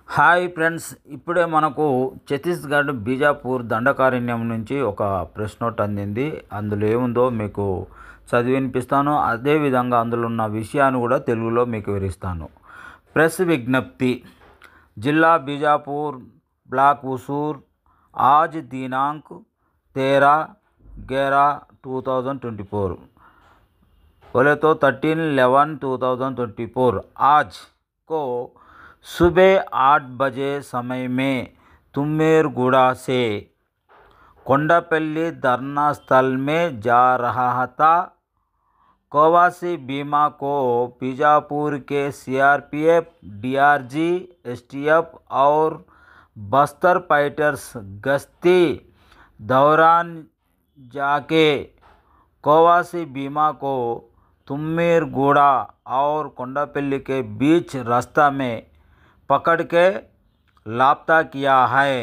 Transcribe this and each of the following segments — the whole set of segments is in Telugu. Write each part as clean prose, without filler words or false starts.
హాయ్ ఫ్రెండ్స్, ఇప్పుడే మనకు ఛత్తీస్గఢ్ బీజాపూర్ దండకారణ్యం నుంచి ఒక ప్రెస్ నోట్ అందింది. అందులో ఏముందో మీకు చదివి వినిపిస్తాను. అదేవిధంగా అందులో ఉన్న విషయాన్ని కూడా తెలుగులో మీకు వివరిస్తాను. ప్రెస్ విజ్ఞప్తి. जिला बीजापुर ब्लॉक उसूर आज दिनांक 13/11/2024 बोले तो 13/11/2024 आज को सुबह 8 बजे समय में तुम्मेरगुड़ा से कोंडापल्ली धरना स्थल में जा रहा था। कोवासी बीमा को बीजापुर के सीआरपीएफ, डीआरजी, एसटीएफ और बस्तर फाइटर्स गश्ती दौरान जाके कोवासी बीमा को तुम्मेरगुड़ा और कोंडापल्ली के बीच रास्ता में पकड़ के लापता किया है।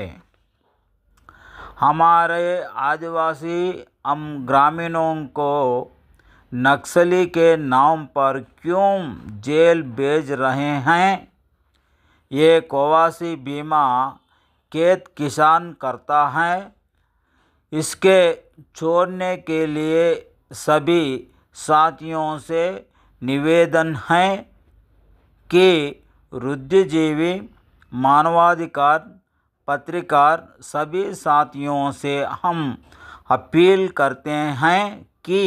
हमारे आदिवासी हम ग्रामीणों को नक्सली के नाम पर क्यों जेल भेज रहे हैं? ये कोवासी बीमा खेत किसान करता है। इसके छोड़ने के लिए सभी साथियों से निवेदन है कि बुद्धिजीवी, मानवाधिकार, पत्रकार सभी साथियों से हम अपील करते हैं कि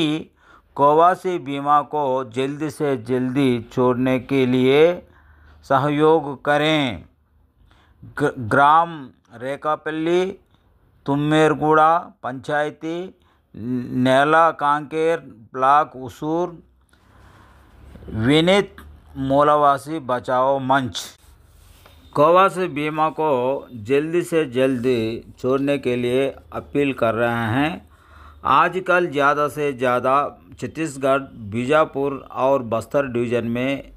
कोवासी बीमा को जल्दी से जल्दी छोड़ने के लिए सहयोग करें। ग्राम रेकापल्ली, तुम्मेरगुड़ा पंचायती, नेला कांकेर ब्लॉक उसूर, विनीत मूलवासी बचाओ मंच कोवासी बीमा को जल्दी से जल्दी छोड़ने के लिए अपील कर रहे हैं। आजकल ज़्यादा से ज़्यादा छत्तीसगढ़, बीजापुर और बस्तर डिवीज़न में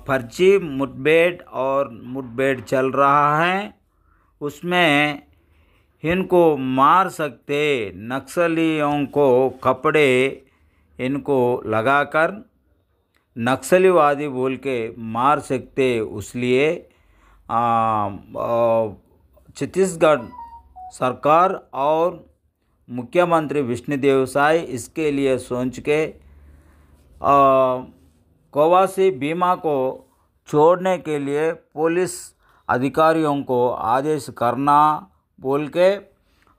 फर्जी मुठभेड़ चल रहा है। उसमें इनको मार सकते नक्सलियों को कपड़े इनको लगाकर नक्सलीवादी बोल के मार सकते, इसलिए छत्तीसगढ़ सरकार और मुख्यमंत्री विष्णुदेव साय इसके लिए सोच के कोवासी बीमा को छोड़ने के लिए पुलिस अधिकारियों को आदेश करना बोल के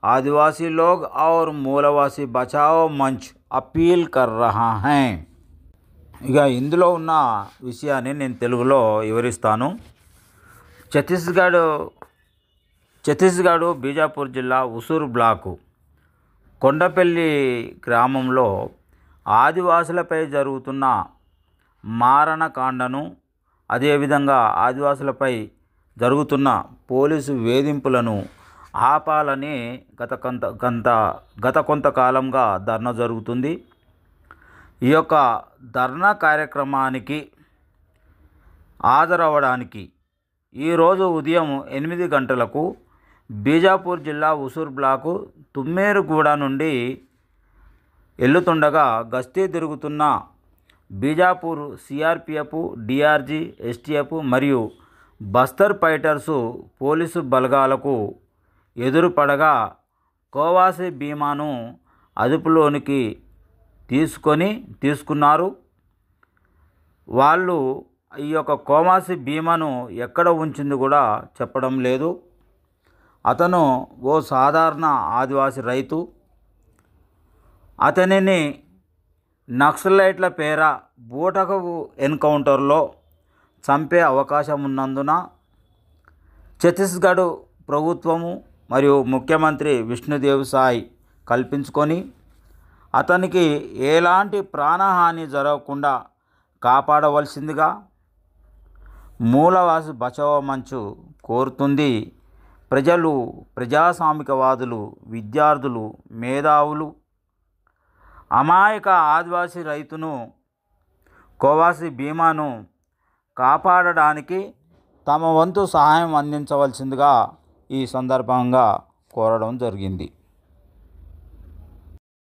आदिवासी लोग और मूलवासी बचाओ मंच अपील कर रहा हैं। ఇక ఇందులో ఉన్న విషయాన్ని నేను తెలుగులో వివరిస్తాను. ఛత్తీస్గఢ్ బీజాపూర్ జిల్లా ఉసూరు బ్లాకు కొండపల్లి గ్రామంలో ఆదివాసులపై జరుగుతున్న మారణకాండను, అదేవిధంగా ఆదివాసులపై జరుగుతున్న పోలీసు వేధింపులను ఆపాలని గత కొంతకాలంగా ధర్నా జరుగుతుంది. ఈ యొక్క ధర్నా కార్యక్రమానికి హాజరవ్వడానికి ఈరోజు ఉదయం 8 గంటలకు బీజాపూర్ జిల్లా ఉసూర్ బ్లాకు తుమ్మేరుగూడ నుండి వెళ్తుండగా గస్తీ తిరుగుతున్న బీజాపూర్ సిఆర్పిఎఫ్, డిఆర్జీ, ఎస్టీఎఫ్ మరియు బస్తర్ ఫైటర్స్ పోలీసు బలగాలకు ఎదురుపడగా కోవాసి బీమాను అదుపులోనికి తీసుకున్నారు. వాళ్ళు ఈ యొక్క కోవాసి బీమాను ఎక్కడ ఉంచింది కూడా చెప్పడం లేదు. అతను ఓ సాధారణ ఆదివాసి రైతు. అతనిని నక్సలైట్ల పేర బూటకు ఎన్కౌంటర్లో చంపే అవకాశం ఉన్నందున ఛత్తీస్గఢ్ ప్రభుత్వము మరియు ముఖ్యమంత్రి విష్ణుదేవ్ సాయ్ కల్పించుకొని అతనికి ఎలాంటి ప్రాణహాని జరగకుండా కాపాడవలసిందిగా మూలవాసి బచావో మంచు కోరుతుంది. ప్రజలు, ప్రజాస్వామికవాదులు, విద్యార్థులు, మేధావులు అమాయక ఆదివాసీ రైతును కోవాసి బీమాను కాపాడడానికి తమ వంతు సహాయం అందించవలసిందిగా ఈ సందర్భంగా కోరడం జరిగింది.